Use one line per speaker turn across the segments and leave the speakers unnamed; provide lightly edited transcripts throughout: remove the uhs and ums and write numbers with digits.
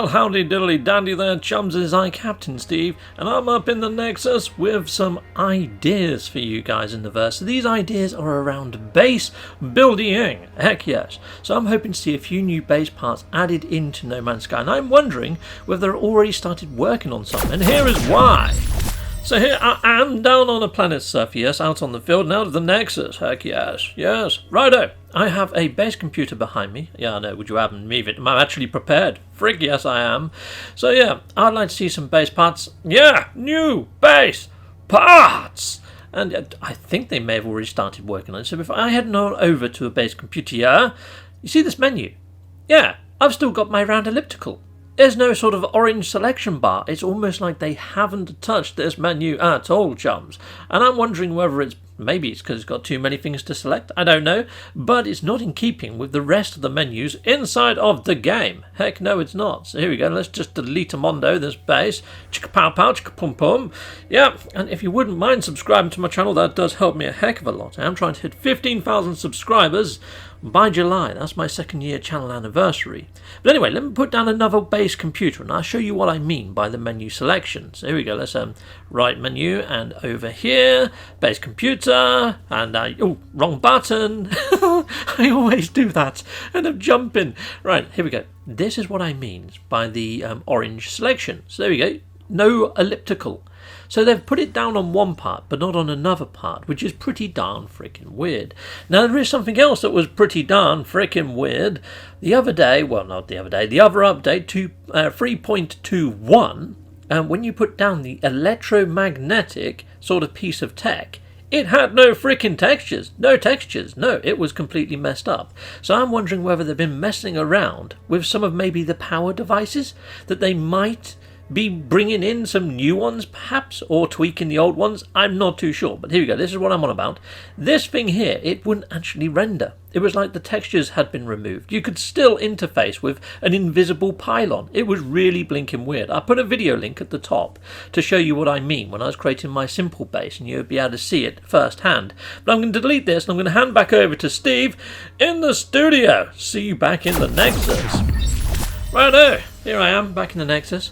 Well, howdy diddly dandy there, chums. It is I, Captain Steve, and I'm up in the Nexus with some ideas for you guys in the verse. So these ideas are around base building. Heck yes. So I'm hoping to see a few new base parts added into No Man's Sky, and I'm wondering whether they've already started working on some. And here is why. So here I am down on a planet's surface, out on the field and out of the Nexus. Heck yes, yes. Righto. I have a base computer behind me. Yeah, I know, would you have me move it? I'm actually prepared. Frig, yes I am. So yeah, I'd like to see some base parts. Yeah, new base parts! And I think they may have already started working on it. So if I head on over to a base computer, yeah, you see this menu? Yeah, I've still got my round elliptical. There's no sort of orange selection bar. It's almost like they haven't touched this menu at all, chums. And I'm wondering whether maybe it's because it's got too many things to select. I don't know. But it's not in keeping with the rest of the menus inside of the game. Heck no, it's not. So here we go. Let's just delete Amondo, this base. Chicka pow pow, chicka pum pum. Yeah, and if you wouldn't mind subscribing to my channel, that does help me a heck of a lot. I am trying to hit 15,000 subscribers by July. That's my second year channel anniversary. But anyway, let me put down another base computer and I'll show you what I mean by the menu selections. Here we go. Let's right menu and over here, base computer, and oh, wrong button. I always do that. End up jumping. Right, here we go. This is what I mean by the orange selection. So there we go. No elliptical. So they've put it down on one part, but not on another part, which is pretty darn freaking weird. Now, there is something else that was pretty darn freaking weird. The other day, well, not the other day, the other update to 3.21, when you put down the electromagnetic sort of piece of tech, it had no freaking textures. No textures. No, it was completely messed up. So I'm wondering whether they've been messing around with some of maybe the power devices that they might be bringing in some new ones perhaps, or tweaking the old ones. I'm not too sure, but here we go. This is what I'm on about. This thing here, it wouldn't actually render. It was like the textures had been removed. You could still interface with an invisible pylon. It was really blinking weird. I put a video link at the top to show you what I mean when I was creating my simple base, and you'll be able to see it firsthand. But I'm going to delete this and I'm going to hand back over to Steve in the studio. See you back in the Nexus. Righto, here I am, back in the Nexus.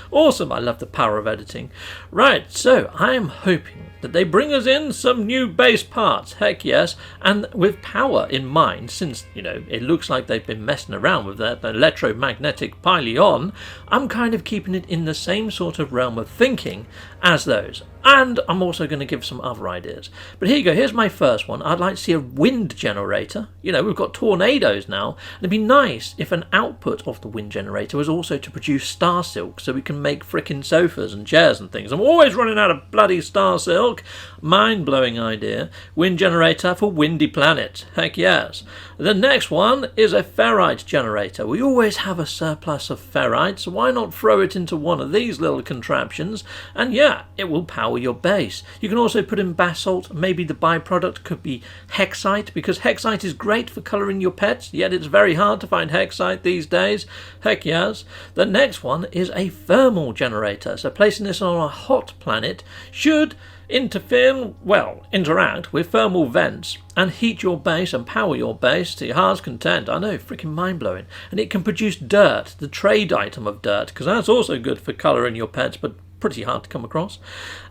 Awesome, I love the power of editing. Right, so I am hoping that they bring us in some new base parts, heck yes, and with power in mind, since, you know, it looks like they've been messing around with that electromagnetic pylon. I'm kind of keeping it in the same sort of realm of thinking as those. And I'm also going to give some other ideas. But here you go, here's my first one. I'd like to see a wind generator. You know, we've got tornadoes now. And it'd be nice if an output of the wind generator was also to produce star silk, so we can make frickin' sofas and chairs and things. I'm always running out of bloody star silk. Mind-blowing idea. Wind generator for windy planet. Heck yes. The next one is a ferrite generator. We always have a surplus of ferrite, so why not throw it into one of these little contraptions? And yeah, it will power your base. You can also put in basalt. Maybe the byproduct could be hexite, because hexite is great for colouring your pets, yet it's very hard to find hexite these days. Heck yes. The next one is a thermal generator. So placing this on a hot planet should interact with thermal vents and heat your base and power your base to your heart's content. I know, freaking mind-blowing. And it can produce dirt, the trade item of dirt, because that's also good for colouring your pets, but pretty hard to come across.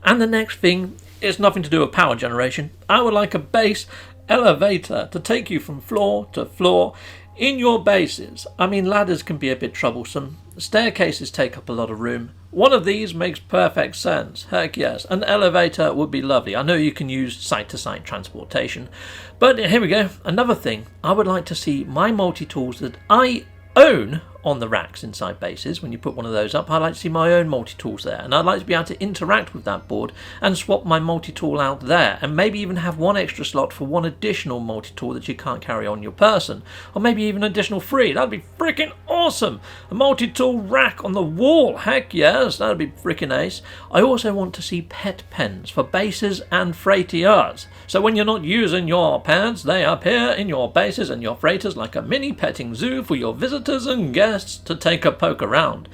And the next thing is nothing to do with power generation. I would like a base elevator to take you from floor to floor in your bases. I mean, ladders can be a bit troublesome. Staircases take up a lot of room. One of these makes perfect sense. Heck yes, an elevator would be lovely. I know you can use site-to-site transportation. But here we go. Another thing, I would like to see my multi-tools that I own on the racks inside bases. When you put one of those up, I'd like to see my own multi-tools there, and I'd like to be able to interact with that board and swap my multi-tool out there, and maybe even have one extra slot for one additional multi-tool that you can't carry on your person, or maybe even additional free. That'd be freaking awesome. A multi-tool rack on the wall, heck yes, that'd be freaking ace. I also want to see pet pens for bases and freighters, so when you're not using your pets, they appear in your bases and your freighters like a mini petting zoo for your visitors and guests to take a poke around.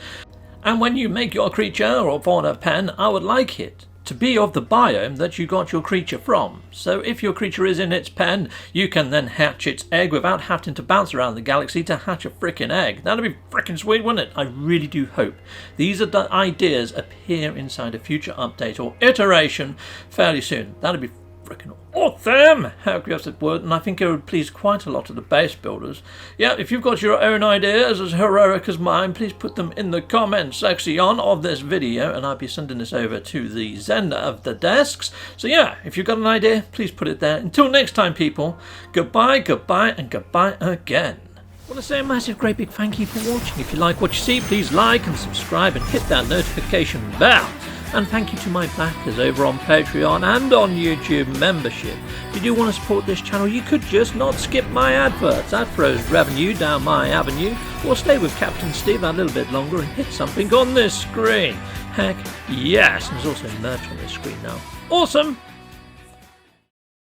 And when you make your creature or fauna pen, I would like it to be of the biome that you got your creature from. So if your creature is in its pen, you can then hatch its egg without having to bounce around the galaxy to hatch a frickin' egg. That'd be frickin' sweet, wouldn't it? I really do hope these are the ideas appear inside a future update or iteration fairly soon. That'd be frickin' awesome! How aggressive word, and I think it would please quite a lot of the base builders. Yeah, if you've got your own ideas as heroic as mine, please put them in the comments section of this video, and I'll be sending this over to the Zen of the desks. So yeah, if you've got an idea, please put it there. Until next time, people, goodbye, goodbye, and goodbye again. I want to say a massive great big thank you for watching. If you like what you see, please like and subscribe and hit that notification bell. And thank you to my backers over on Patreon and on YouTube membership. If you do want to support this channel, you could just not skip my adverts. That throws revenue down my avenue. Or stay with Captain Steve a little bit longer and hit something on this screen. Heck yes, and there's also merch on this screen now. Awesome!